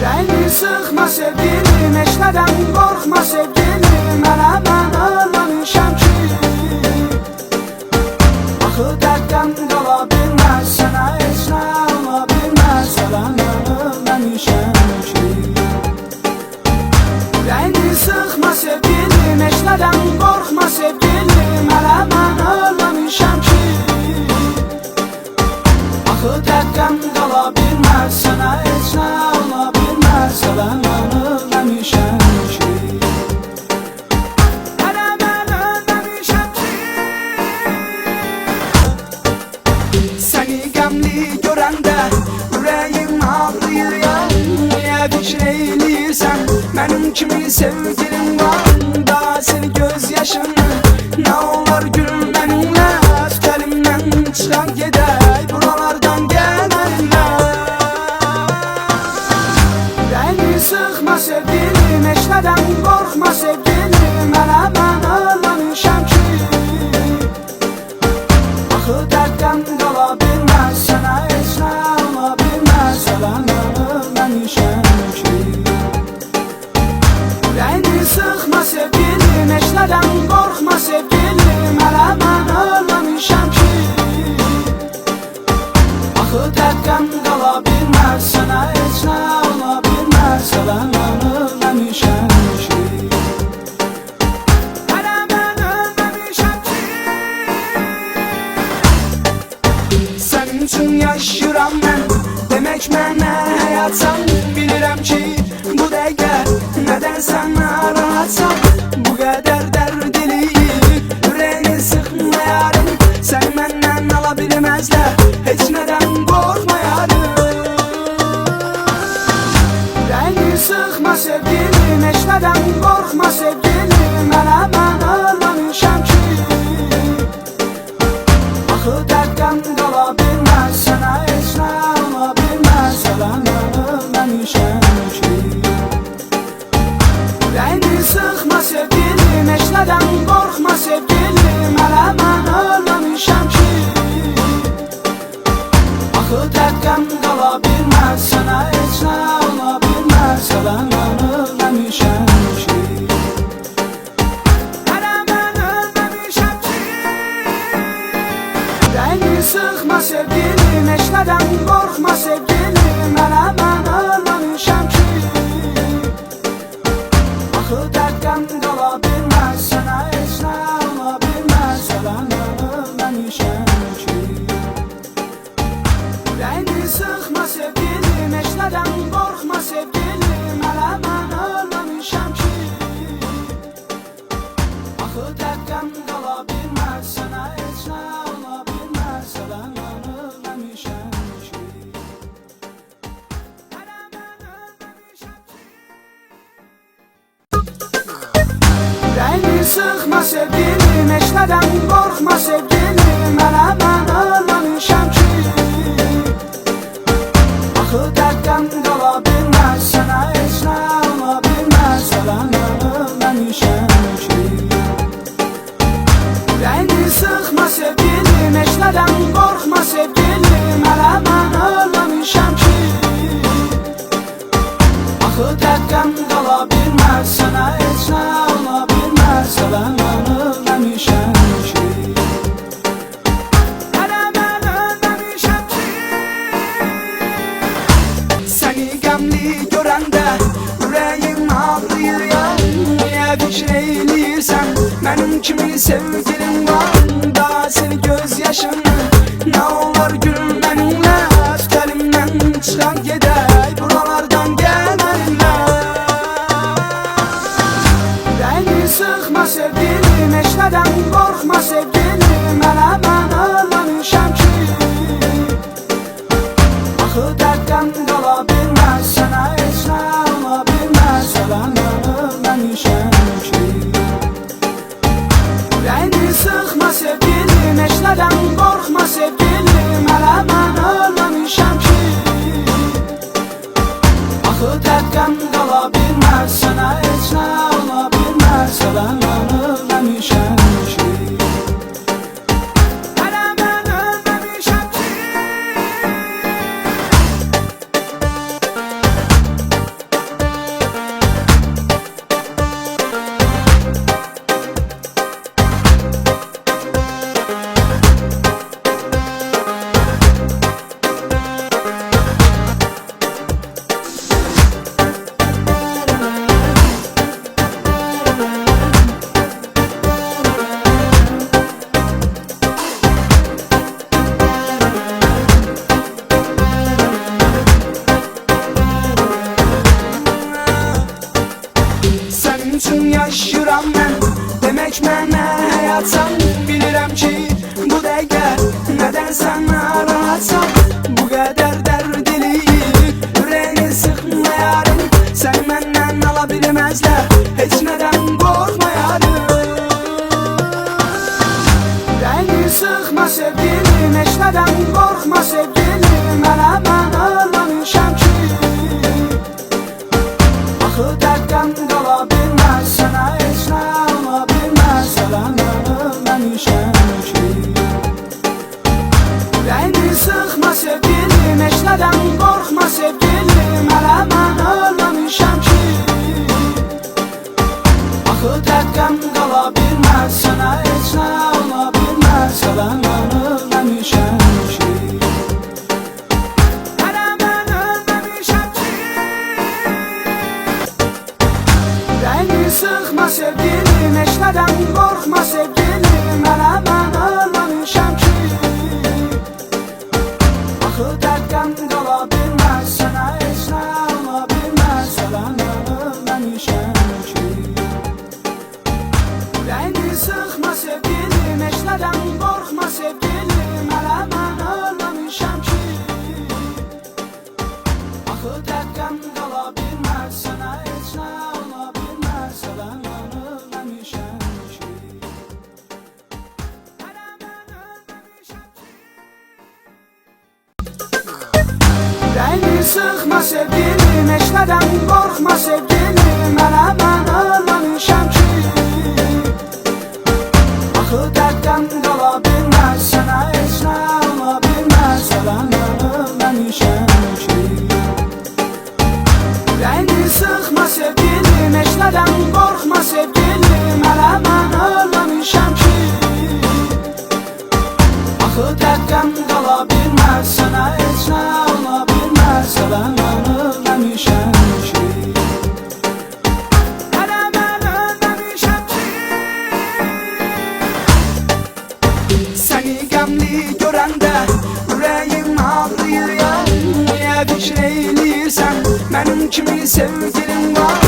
Ürəyini sıxma sevgilim, heç nədən qorxma sevgilim. Mən ölməmişəm ki, axı dərddən qala bilməz, sənə heç nə ola bilməz. Mən ölməmişəm ki. Ürəyini sıxma sevgilim, heç nədən qorxma sevgilim. Mən ölməmişəm ki, axı dərddən qala bilməz, sənə heç nə ola bilməz. Mən ölməmişəm ki. Mən ölməmişəm ki. Səni qəmli görəndə ürəyim ağrıyır ya. Niyə fikir eyləyirsən, mənim kimi sevgilim var. Daha sil göz yaşını, nə olar gül mənimlə. Tut əlimdən çıxan gedək, buralardan gəl mənimlə. Ürəyini sıxma sevgilim, heç nədən qorxma sevgilim. Mən ölməmişəm ki, axı dərddən qala bilməz, sənə heç nə ola bilməz. Mən ölməmişəm ki. Ürəyini sıxma sevgilim, heç nədən qorxma sevgilim. Mən ölməmişəm ki, axı dərddən qala bilməz, sənə heç nə ola bilməz. Mən ölməmişəm ki. Mən ölməmişəm ki. Sənin üçün yaşayıram mən, demək mənə həyatsan. Bilirəm ki, bu dəqiqə nədən sən narahatsan. Bu qədər dərd eləyib, ürəyini sıxma yarım. Səni məndən ala bilməzlər, heç nədən qorxma yarım. Ürəyini sıxma sevgilim, heç nədən qorxma sevgilim. Mən ölməmişəm ki, axı dərddən qala bilməz, sənə heç nə ola bilməz. Mən ölməmişəm ki. Ürəyini sıxma sevgilim, heç nədən qorxma sevgilim. Mən ölməmişəm ki, axı dərddən qala bilməz, sənə heç nə ola bilməz. Mən ölməmişəm ki. Mən ölməmişəm ki. Ürəyini sıxma sevgilim, heç nədən qorxma sevgilim. Mən ölməmişəm ki, axı dərddən qala bilməz, sənə heç nə ola bilməz. Mən ölməmişəm ki. Ürəyini sıxma sevgilim, heç nədən qorxma sevgilim. Mən ölməmişəm ki, axı dərddən qala bilməz, sənə heç nə ola bilməz. Mən ölməmişəm ki. Ürəyini sıxma sevgilim, heç nədən qorxma sevgilim. Mən ölməmişəm ki, axı dərddən qala bilməz, sənə heç nə ola bilməz. Mən ölməmişəm ki. Ürəyini sıxma sevgilim, heç nədən qorxma sevgilim. Mən ölməmişəm ki, axı dərddən qala bilməz, sənə heç nə ola bilməz. Mən ölməmişəm ki. Mən ölməmişəm ki. Səni qəmli görəndə ürəyim ağrıyır ya. Niyə fikir eyləyirsən, mənim kimi sevgilim var. Daha sil göz yaşını, nə olar gül mənimlə. Tut əlimdən çıxan gedək, buralardan gəl mənimlə. Ürəyini sıxma sevgilim, heç nədən qorxma sevgilim. Mən ölməmişəm ki, axı dərddən qala bilməz, sənə heç nə ola bilməz. Mən ölməmişəm ki. Ürəyini sıxma sevgilim, heç nədən qorxma sevgilim. Mən ölməmişəm ki, axı dərddən qala bilməz, sənə heç nə ola bilməz. Mən ölməmişəm ki. yaşıram mən. Demək mənə həyatsan, bilirəm ki bu dəqiqə nədənsə narahatsan. Bu qədər dərd eləyir, ürəyini sıxma yarım. Səni məndən ala bilməzlər, heç nədən qorxma yarım. Ürəyini sıxma sevgilim, heç nədən qorxma sevgilim. Hələ mən ölməmişəm ki, axı dəqqəm qala bilməz, sənə heç nə ola bilməz. Hələ mən ölməmişəm ki. Ürəyini sıxma sevgilim, heç nədən qorxma sevgilim. Hələ mən ölməmişəm ki, axı dəqqəm qala bilməz, sənə heç nə ola bilməz. Hələ mən ölməmişəm ki. Hələ mən ölməmişəm ki. Ürəyini sıxma sevgilim, heç nədən qorxma sevgilim. Hələ mən ölməmişəm ki, axı dəqqəm qala bilməz, sənə heç nə ola bilməz. Hələ mən ölməmişəm ki. Ürəyini sıxma sevgilim, heç nədən qorxma sevgilim. Hələ mən ölməmişəm ki, axı dəqqəm qala bilməz, sənə heç nə ola bilməz. Hələ mən ölməmişəm ki. Hələ mən ölməmişəm ki. Ürəyini sıxma sevgilim, heç nədən qorxma sevgilim. Hələ mən ölməmişəm ki, axı dəqqəm qala bilməz, sənə heç nə ola bilməz. Hələ mən ölməmişəm ki. Ürəyini sıxma sevgilim, heç nədən qorxma sevgilim. Hələ mən ölməmişəm ki, axı dəqqəm qala bilməz, sənə heç nə ola bilməz. Hələ mən ölməmişəm ki. Hələ mən ölməmişəm ki. Səni qəmli görəndə ürəyim ağrıyır ya. Niyə fikir eləyirsən, mənim kimi sevgilim var?